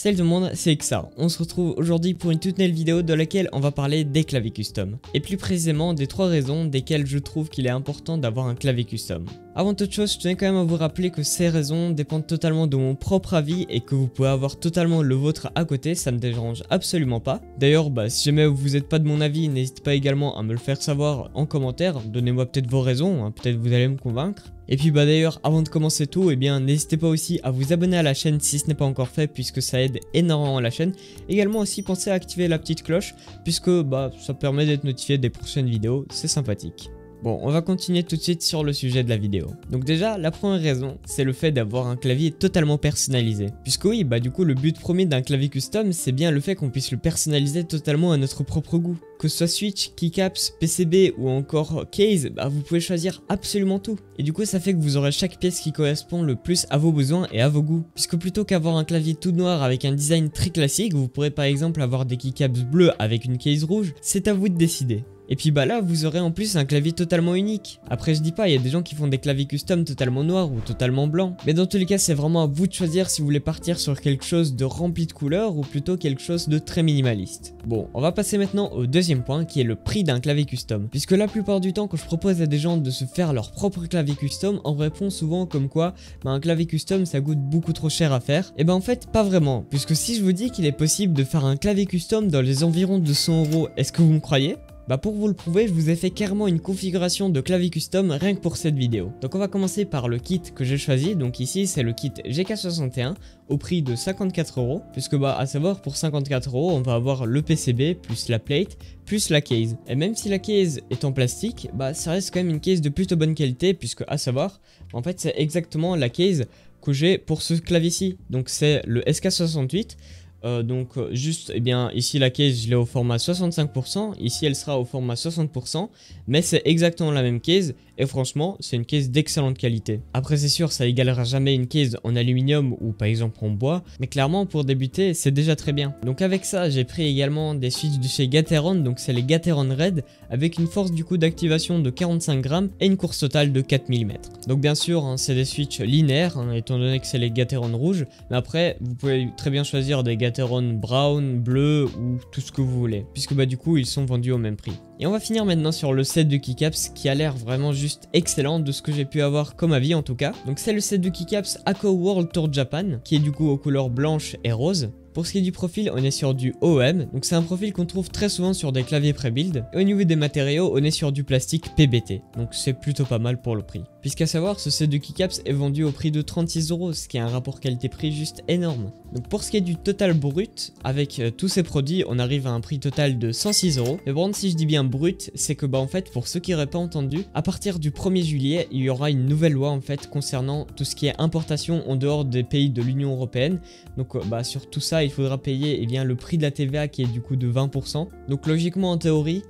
Salut tout le monde, c'est Exa. On se retrouve aujourd'hui pour une toute nouvelle vidéo dans laquelle on va parler des claviers custom. Et plus précisément des 3 raisons desquelles je trouve qu'il est important d'avoir un clavier custom. Avant toute chose, je tenais quand même à vous rappeler que ces raisons dépendent totalement de mon propre avis et que vous pouvez avoir totalement le vôtre à côté, ça me dérange absolument pas. D'ailleurs, si jamais vous n'êtes pas de mon avis, n'hésitez pas également à me le faire savoir en commentaire, donnez-moi peut-être vos raisons, hein, peut-être vous allez me convaincre. Et puis d'ailleurs, avant de commencer tout, n'hésitez pas aussi à vous abonner à la chaîne si ce n'est pas encore fait puisque ça aide énormément la chaîne. Également aussi pensez à activer la petite cloche puisque ça permet d'être notifié des prochaines vidéos, c'est sympathique. Bon, on va continuer tout de suite sur le sujet de la vidéo. Donc déjà, la première raison, c'est le fait d'avoir un clavier totalement personnalisé. Puisque oui, du coup, le but premier d'un clavier custom, c'est bien le fait qu'on puisse le personnaliser totalement à notre propre goût. Que ce soit Switch, keycaps, PCB ou encore case, vous pouvez choisir absolument tout. Et du coup, ça fait que vous aurez chaque pièce qui correspond le plus à vos besoins et à vos goûts. Puisque plutôt qu'avoir un clavier tout noir avec un design très classique, vous pourrez par exemple avoir des keycaps bleus avec une case rouge, c'est à vous de décider. Et puis là vous aurez en plus un clavier totalement unique. Après je dis pas, il y a des gens qui font des claviers custom totalement noirs ou totalement blancs. Mais dans tous les cas c'est vraiment à vous de choisir si vous voulez partir sur quelque chose de rempli de couleurs ou plutôt quelque chose de très minimaliste. Bon, on va passer maintenant au deuxième point qui est le prix d'un clavier custom. Puisque la plupart du temps quand je propose à des gens de se faire leur propre clavier custom, on répond souvent comme quoi un clavier custom ça coûte beaucoup trop cher à faire. Et en fait pas vraiment. Puisque si je vous dis qu'il est possible de faire un clavier custom dans les environs de 100 €, est-ce que vous me croyez ? Pour vous le prouver, je vous ai fait carrément une configuration de clavier custom rien que pour cette vidéo. Donc on va commencer par le kit que j'ai choisi. Donc ici c'est le kit GK61 au prix de 54 €. Puisque à savoir pour 54 € on va avoir le PCB plus la plate plus la case. Et même si la case est en plastique, ça reste quand même une case de plutôt bonne qualité. Puisque à savoir, en fait c'est exactement la case que j'ai pour ce clavier-ci. Donc c'est le SK68. Ici la case je l'ai au format 65%, ici elle sera au format 60%, mais c'est exactement la même case et franchement c'est une case d'excellente qualité. Après c'est sûr ça égalera jamais une case en aluminium ou par exemple en bois, mais clairement pour débuter c'est déjà très bien. Donc avec ça j'ai pris également des switches de chez Gateron, donc c'est les Gateron Red avec une force du coup d'activation de 45 grammes et une course totale de 4 mm. Donc bien sûr c'est des switches linéaires étant donné que c'est les Gateron rouges, mais après vous pouvez très bien choisir des Gateron brown, bleu ou tout ce que vous voulez, puisque du coup ils sont vendus au même prix. Et on va finir maintenant sur le set de keycaps qui a l'air vraiment juste excellent de ce que j'ai pu avoir comme avis en tout cas. Donc c'est le set de keycaps Ako World Tour Japan qui est du coup aux couleurs blanche et rose. Pour ce qui est du profil, on est sur du OEM, donc c'est un profil qu'on trouve très souvent sur des claviers pré-build. Et au niveau des matériaux, on est sur du plastique PBT, donc c'est plutôt pas mal pour le prix. Puisqu'à savoir, ce set de keycaps est vendu au prix de 36 €, ce qui est un rapport qualité-prix juste énorme. Donc pour ce qui est du total brut, avec tous ces produits, on arrive à un prix total de 106 €. Mais par contre, si je dis bien brut, c'est que en fait, pour ceux qui n'auraient pas entendu, à partir du 1er juillet, il y aura une nouvelle loi en fait concernant tout ce qui est importation en dehors des pays de l'Union Européenne. Donc sur tout ça, il faudra payer le prix de la TVA qui est du coup de 20%. Donc logiquement en théorie,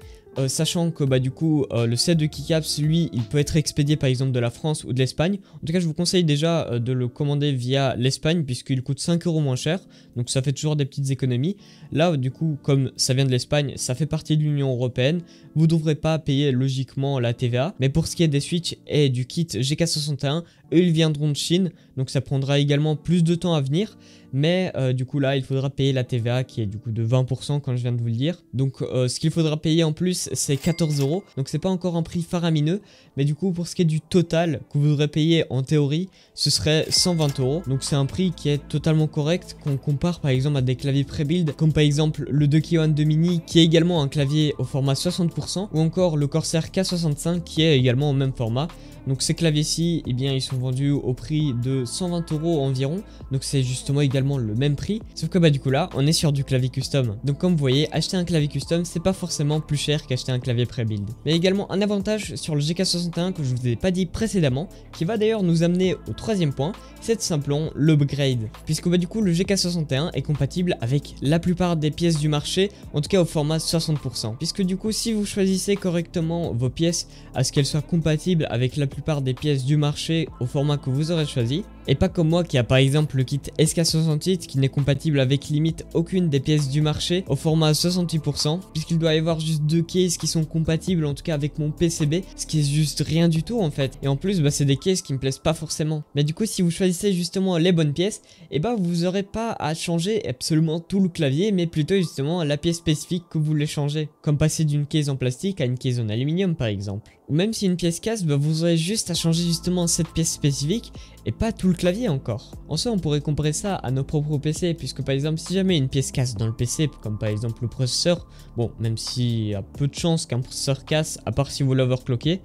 sachant que le set de keycaps lui il peut être expédié par exemple de la France ou de l'Espagne. En tout cas je vous conseille déjà de le commander via l'Espagne puisqu'il coûte 5 € moins cher, donc ça fait toujours des petites économies. Là du coup comme ça vient de l'Espagne, ça fait partie de l'Union Européenne, vous ne devrez pas payer logiquement la TVA. Mais pour ce qui est des switches et du kit GK61, eux ils viendront de Chine, donc ça prendra également plus de temps à venir. Mais du coup là il faudra payer la TVA qui est du coup de 20% quand je viens de vous le dire. Donc ce qu'il faudra payer en plus c'est 14 €. Donc c'est pas encore un prix faramineux. Mais du coup pour ce qui est du total que vous devrez payer en théorie, ce serait 120 €. Donc c'est un prix qui est totalement correct qu'on compare par exemple à des claviers pré-build comme par exemple le Ducky One 2 Mini qui est également un clavier au format 60% ou encore le Corsair K65 qui est également au même format. Donc ces claviers-ci, ils sont vendus au prix de 120 € environ. Donc c'est justement également le même prix. Sauf que du coup là, on est sur du clavier custom. Donc comme vous voyez, acheter un clavier custom, c'est pas forcément plus cher qu'acheter un clavier pré-build. Mais également un avantage sur le GK61 que je vous ai pas dit précédemment, qui va d'ailleurs nous amener au troisième point, c'est tout simplement l'upgrade. Puisque du coup le GK61 est compatible avec la plupart des pièces du marché, en tout cas au format 60%. Puisque du coup si vous choisissez correctement vos pièces à ce qu'elles soient compatibles avec la plupart des pièces du marché au format que vous aurez choisi, et pas comme moi qui a par exemple le kit SK68 qui n'est compatible avec limite aucune des pièces du marché au format 68%, puisqu'il doit y avoir juste 2 cases qui sont compatibles en tout cas avec mon PCB, ce qui est juste rien du tout en fait, et en plus c'est des cases qui me plaisent pas forcément. Mais du coup si vous choisissez justement les bonnes pièces, et vous aurez pas à changer absolument tout le clavier, mais plutôt justement la pièce spécifique que vous voulez changer, comme passer d'une case en plastique à une case en aluminium par exemple. Ou même si une pièce casse, vous aurez juste à changer justement cette pièce spécifique et pas tout le clavier encore. En soi on pourrait comparer ça à nos propres PC, puisque par exemple si jamais une pièce casse dans le PC, comme par exemple le processeur, bon même s'il y a peu de chances qu'un processeur casse, à part si vous l'overclockez,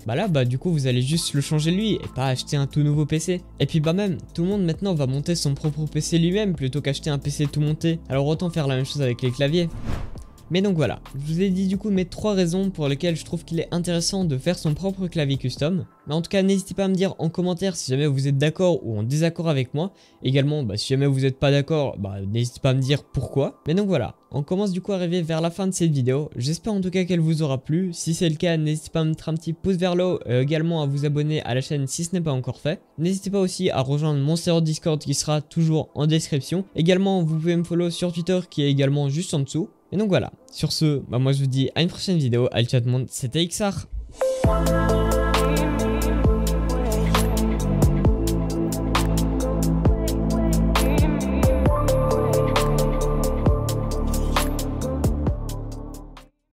du coup vous allez juste le changer lui et pas acheter un tout nouveau PC. Et puis même, tout le monde maintenant va monter son propre PC lui-même plutôt qu'acheter un PC tout monté, alors autant faire la même chose avec les claviers. Mais donc voilà, je vous ai dit du coup mes 3 raisons pour lesquelles je trouve qu'il est intéressant de faire son propre clavier custom. Mais en tout cas n'hésitez pas à me dire en commentaire si jamais vous êtes d'accord ou en désaccord avec moi. Également si jamais vous n'êtes pas d'accord, n'hésitez pas à me dire pourquoi. Mais donc voilà, on commence du coup à arriver vers la fin de cette vidéo. J'espère en tout cas qu'elle vous aura plu. Si c'est le cas, n'hésitez pas à me mettre un petit pouce vers le haut, également à vous abonner à la chaîne si ce n'est pas encore fait. N'hésitez pas aussi à rejoindre mon serveur Discord qui sera toujours en description. Également vous pouvez me follow sur Twitter qui est également juste en dessous. Et donc voilà, sur ce, moi je vous dis à une prochaine vidéo. Allez ciao tout le monde, c'était XR.